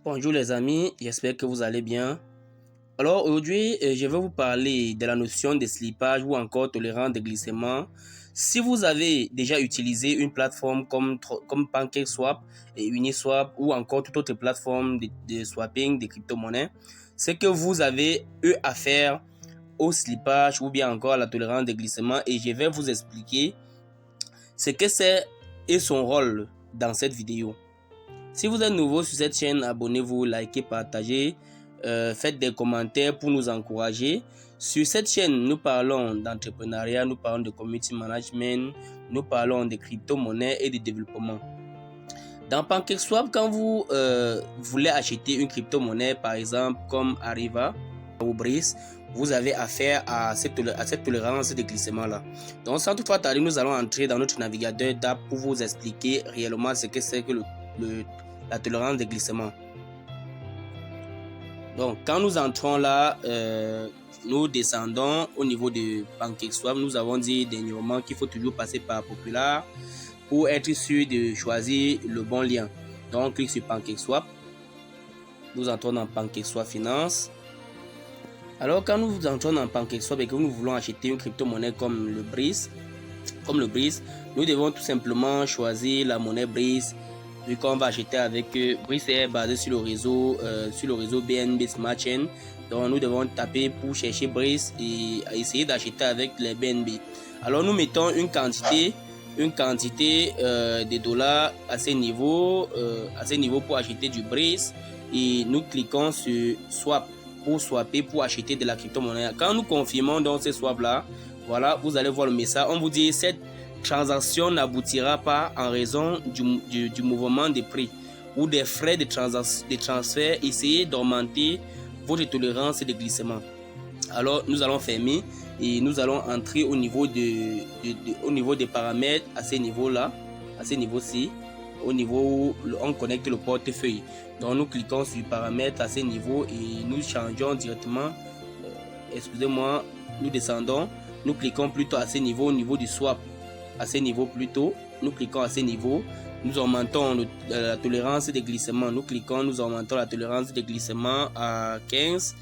Bonjour les amis, j'espère que vous allez bien. Alors aujourd'hui, je vais vous parler de la notion de slippage ou encore tolérance de glissement. Si vous avez déjà utilisé une plateforme comme PancakeSwap et Uniswap ou encore toute autre plateforme de swapping de crypto-monnaies, c'est que vous avez eu affaire au slippage ou bien encore à la tolérance de glissement et je vais vous expliquer ce que c'est et son rôle dans cette vidéo. Si vous êtes nouveau sur cette chaîne, abonnez-vous, likez, partagez, faites des commentaires pour nous encourager. Sur cette chaîne, nous parlons d'entrepreneuriat, nous parlons de community management, nous parlons de crypto-monnaies et de développement. Dans PancakeSwap, quand vous voulez acheter une crypto-monnaie, par exemple comme Arriva ou Breeze, vous avez affaire à cette tolérance de glissement-là. Donc, sans toutefois tarder, nous allons entrer dans notre navigateur d'app pour vous expliquer réellement ce que c'est que la tolérance de glissement. Donc, quand nous entrons là, nous descendons au niveau de PancakeSwap. Nous avons dit dernièrement qu'il faut toujours passer par Popular pour être sûr de choisir le bon lien. Donc, on clique sur PancakeSwap. Nous entrons dans PancakeSwap Finance. Alors, quand nous entrons dans PancakeSwap et que nous voulons acheter une crypto-monnaie comme le Breeze, nous devons tout simplement choisir la monnaie Breeze. Vu qu'on va acheter avec Breeze est basé sur le réseau BNB Smart Chain. Donc nous devons taper pour chercher Breeze et essayer d'acheter avec les BNB. Alors nous mettons une quantité de dollars à ce niveau pour acheter du Breeze et nous cliquons sur Swap pour swapper pour acheter de la crypto-monnaie. Quand nous confirmons donc ce swap là, voilà, vous allez voir le message. On vous dit cette transaction n'aboutira pas en raison du mouvement des prix ou des frais de transfert. Essayez d'augmenter votre tolérance de glissement. Alors nous allons fermer et nous allons entrer au niveau des paramètres à ce niveau-là, à ce niveau-ci, au niveau où on connecte le portefeuille. Donc nous cliquons sur paramètres à ce niveau et nous changeons directement. Excusez-moi, nous descendons, nous cliquons plutôt à ce niveau, au niveau du swap. À ce niveau plutôt, nous cliquons à ce niveau, nous augmentons la tolérance de glissement, nous augmentons la tolérance de glissement à 15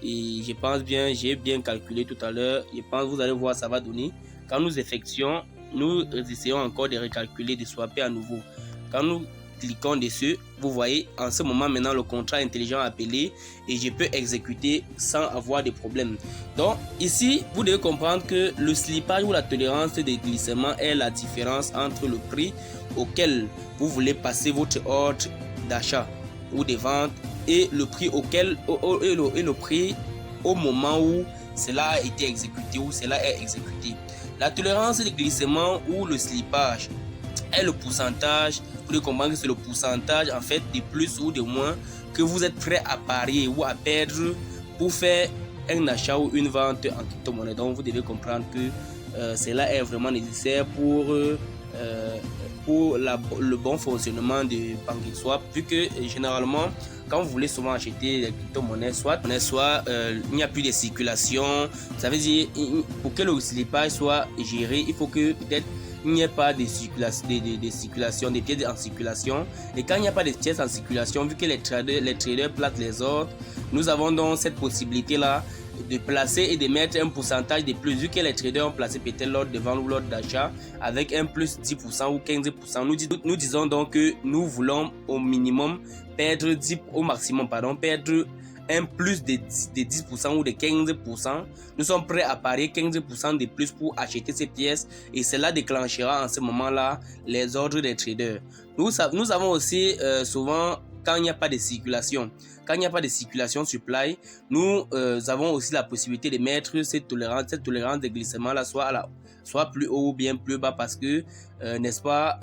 et je pense bien, j'ai bien calculé tout à l'heure, je pense vous allez voir ça va donner. Quand nous effectuons, nous essayons encore de recalculer, de swapper à nouveau. Quand nous cliquons dessus, vous voyez en ce moment maintenant le contrat intelligent appelé et je peux exécuter sans avoir de problème. Donc ici vous devez comprendre que le slippage ou la tolérance de glissement est la différence entre le prix auquel vous voulez passer votre ordre d'achat ou de vente et le prix le prix au moment où cela a été exécuté ou cela est exécuté. La tolérance de glissement ou le slippage est le pourcentage, vous devez comprendre que c'est le pourcentage en fait de plus ou de moins que vous êtes prêt à parier ou à perdre pour faire un achat ou une vente en crypto-monnaie. Donc vous devez comprendre que cela est vraiment nécessaire pour le bon fonctionnement de PancakeSwap, vu que généralement quand vous voulez souvent acheter des crypto-monnaies, soit il n'y a plus de circulation. Ça veut dire pour que le slippage soit géré, il faut que peut-être il n'y a pas de circulation, des pièces en circulation. Et quand il n'y a pas de pièces en circulation, vu que les traders placent les ordres, nous avons donc cette possibilité-là de placer et de mettre un pourcentage de plus. Vu que les traders ont placé peut-être l'ordre de vente ou l'ordre d'achat avec un plus 10% ou 15%, nous disons donc que nous voulons au minimum perdre au maximum, perdre un plus de 10% ou de 15%, nous sommes prêts à parier 15% de plus pour acheter ces pièces et cela déclenchera en ce moment-là les ordres des traders. Nous avons aussi souvent, quand il n'y a pas de circulation, supply, nous avons aussi la possibilité de mettre cette tolérance de glissement-là soit plus haut ou bien plus bas parce que, n'est-ce pas,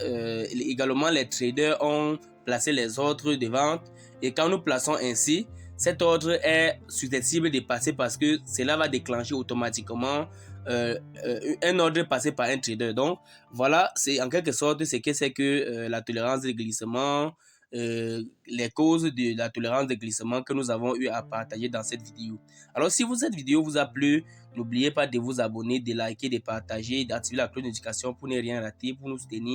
également les traders ont placé les ordres de vente et quand nous plaçons ainsi, cet ordre est susceptible de passer parce que cela va déclencher automatiquement un ordre passé par un trader. Donc voilà, c'est en quelque sorte ce que c'est que la tolérance de glissement, les causes de la tolérance de glissement que nous avons eu à partager dans cette vidéo. Alors si cette vidéo vous a plu, n'oubliez pas de vous abonner, de liker, de partager, d'activer la cloche de notification pour ne rien rater, pour nous soutenir.